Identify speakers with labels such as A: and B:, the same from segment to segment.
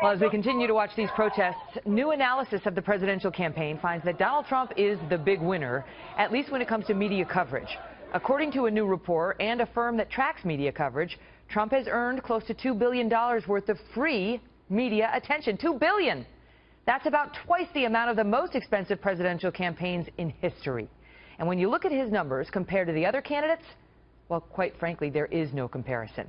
A: Well, as we continue to watch these protests, new analysis of the presidential campaign finds that Donald Trump is the big winner, at least when it comes to media coverage. According to a new report and a firm that tracks media coverage, Trump has earned close to $2 billion worth of free media attention. $2 billion. That's about twice the amount of the most expensive presidential campaigns in history. And when you look at his numbers compared to the other candidates, well, quite frankly, there is no comparison.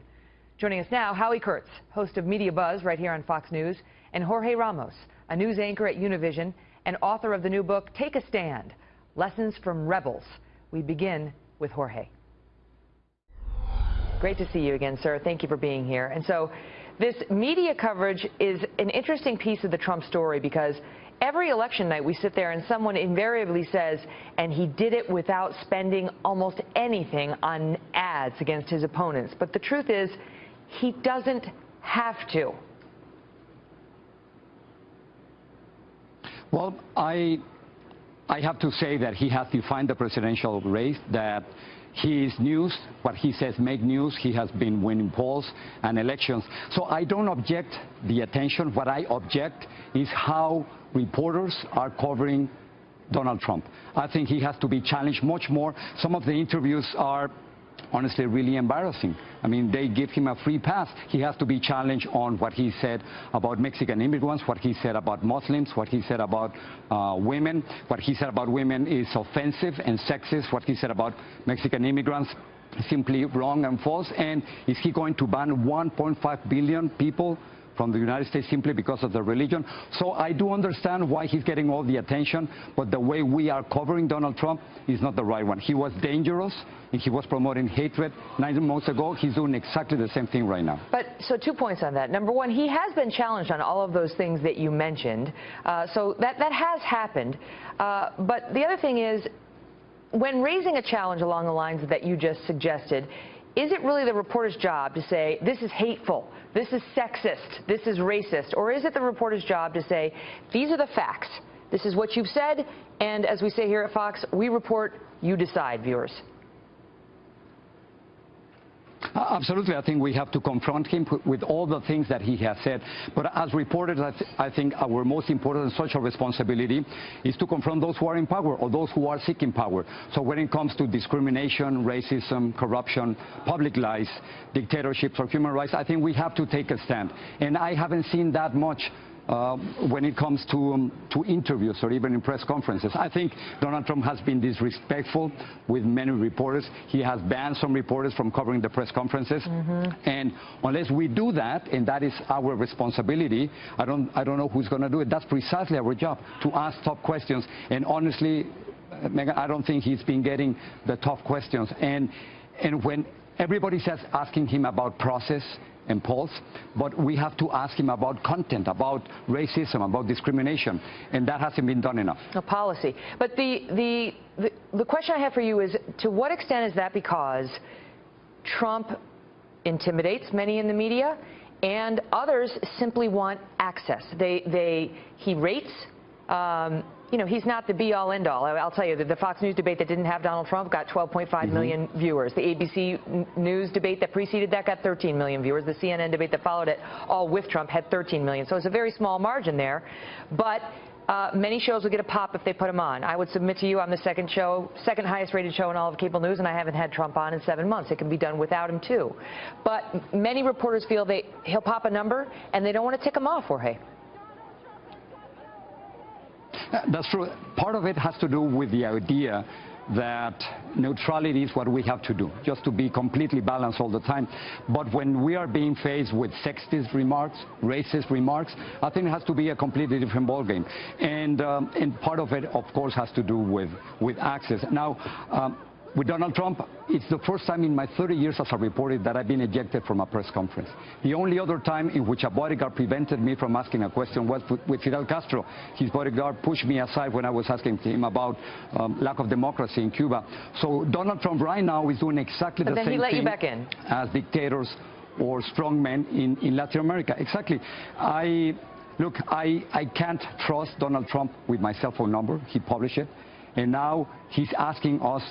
A: Joining us now, Howie Kurtz, host of Media Buzz right here on Fox News, and Jorge Ramos, a news anchor at Univision and author of the new book, Take a Stand, Lessons from Rebels. We begin with Jorge. Great to see you again, sir. Thank you for being here. And so this media coverage is an interesting piece of the Trump story because every election night we sit there and someone invariably says, and he did it without spending almost anything on ads against his opponents. But the truth is, he doesn't have to.
B: Well, I have to say that he has defined the presidential race, that he is news. What he says make news. He has been winning polls and elections. So I don't object the attention. What I object is how reporters are covering Donald Trump. I think he has to be challenged much more. Some of the interviews are honestly really embarrassing. I mean, they give him a free pass. He has to be challenged on what he said about Mexican immigrants, what he said about Muslims, what he said about women. What he said about women is offensive and sexist. What he said about Mexican immigrants is simply wrong and false. And is he going to ban 1.5 billion people from the United States simply because of their religion? So I do understand why he's getting all the attention, but the way we are covering Donald Trump is not the right one. He was dangerous, and he was promoting hatred 9 months ago. He's doing exactly the same thing right now.
A: But so 2 points on that. Number one, he has been challenged on all of those things that you mentioned. So that has happened. But the other thing is, when raising a challenge along the lines that you just suggested, is it really the reporter's job to say, this is hateful, this is sexist, this is racist? Or is it the reporter's job to say, these are the facts, this is what you've said, and as we say here at Fox, we report, you decide, viewers?
B: Absolutely. I think we have to confront him with all the things that he has said. But as reporters, I think our most important social responsibility is to confront those who are in power or those who are seeking power. So when it comes to discrimination, racism, corruption, public lies, dictatorships, or human rights, I think we have to take a stand. And I haven't seen that much when it comes to interviews or even in press conferences. I think Donald Trump has been disrespectful with many reporters. He has banned some reporters from covering the press conferences. And unless we do that, and that is our responsibility, I don't know who's going to do it. That's precisely our job, to ask tough questions. And honestly, Megan, I don't think he's been getting the tough questions. And when everybody says asking him about process and polls, but we have to ask him about content, about racism, about discrimination, and that hasn't been done enough.
A: A policy. But the question I have for you is, to what extent is that because Trump intimidates many in the media, and others simply want access? He rates. You know, he's not the be-all, end-all. I'll tell you, the Fox News debate that didn't have Donald Trump got 12.5 million viewers. The ABC News debate that preceded that got 13 million viewers. The CNN debate that followed it, all with Trump, had 13 million. So it's a very small margin there. But many shows will get a pop if they put him on. I would submit to you, I'm the second highest rated show in all of cable news, and I haven't had Trump on in 7 months. It can be done without him, too. But many reporters feel he'll pop a number, and they don't want to tick him off, Jorge.
B: That's true. Part of it has to do with the idea that neutrality is what we have to do, just to be completely balanced all the time. But when we are being faced with sexist remarks, racist remarks, I think it has to be a completely different ballgame. And part of it, of course, has to do with access. Now, with Donald Trump, it's the first time in my 30 years as a reporter that I've been ejected from a press conference. The only other time in which a bodyguard prevented me from asking a question was with Fidel Castro. His bodyguard pushed me aside when I was asking him about lack of democracy in Cuba. So Donald Trump right now is doing exactly the same thing as dictators or strongmen in Latin America. Exactly. Look, I can't trust Donald Trump with my cell phone number. He published it. And now he's asking us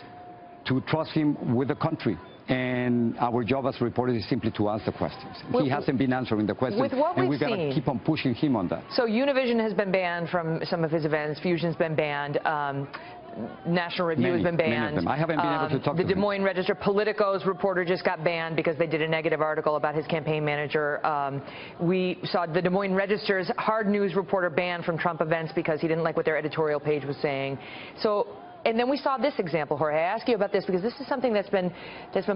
B: to trust him with the country. And our job as reporters is simply to ask the questions. He hasn't been answering the questions,
A: with what
B: and
A: we've
B: we've got to
A: seen,
B: keep on pushing him on that.
A: So Univision has been banned from some of his events. Fusion's been banned. National Review has been banned.
B: Many of them. I haven't been able to talk to
A: the Des Moines Register, Politico's reporter just got banned because they did a negative article about his campaign manager. We saw the Des Moines Register's hard news reporter banned from Trump events because he didn't like what their editorial page was saying. And then we saw this example, Jorge. I ask you about this because this is something that's been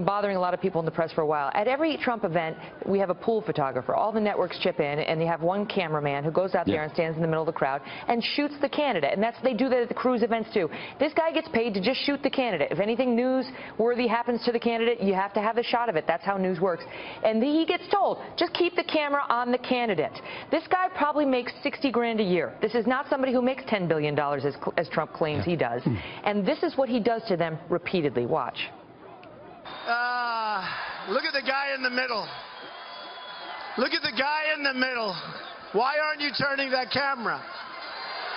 A: bothering a lot of people in the press for a while. At every Trump event, we have a pool photographer. All the networks chip in, and they have one cameraman who goes out there and stands in the middle of the crowd and shoots the candidate. And they do that at the cruise events too. This guy gets paid to just shoot the candidate. If anything newsworthy happens to the candidate, you have to have the shot of it. That's how news works. And he gets told, just keep the camera on the candidate. This guy probably makes $60 grand a year. This is not somebody who makes $10 billion as Trump claims he does. And this is what he does to them repeatedly. Watch.
C: Look at the guy in the middle. Look at the guy in the middle. Why aren't you turning that camera?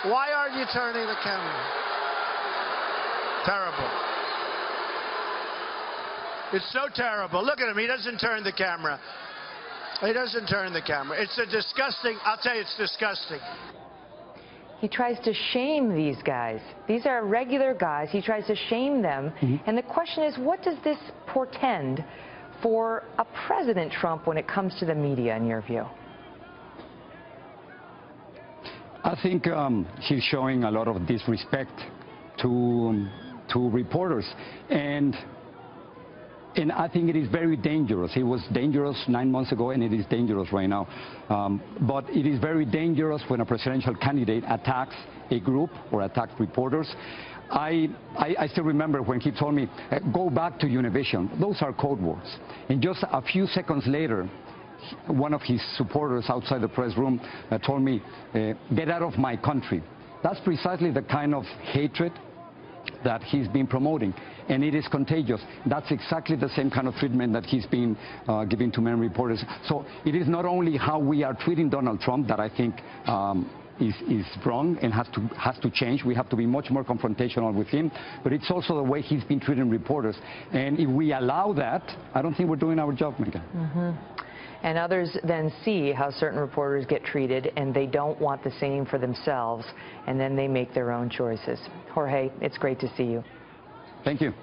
C: Why aren't you turning the camera? Terrible. It's so terrible. Look at him. He doesn't turn the camera. He doesn't turn the camera. It's a disgusting, I'll tell you, it's disgusting.
A: He tries to shame these guys. These are regular guys. He tries to shame them. And the question is, what does this portend for a President Trump when it comes to the media, in your view?
B: I think he's showing a lot of disrespect to reporters. And I think it is very dangerous. It was dangerous 9 months ago, and it is dangerous right now. But it is very dangerous when a presidential candidate attacks a group or attacks reporters. I still remember when he told me, go back to Univision. Those are code words. And just a few seconds later, one of his supporters outside the press room told me, get out of my country. That's precisely the kind of hatred that he's been promoting, and it is contagious. That's exactly the same kind of treatment that he's been giving to many reporters. So it is not only how we are treating Donald Trump that I think is wrong and has to change. We have to be much more confrontational with him, but it's also the way he's been treating reporters. And if we allow that, I don't think we're doing our job, Megan.
A: And others then see how certain reporters get treated, and they don't want the same for themselves, and then they make their own choices. Jorge, it's great to see you.
B: Thank you.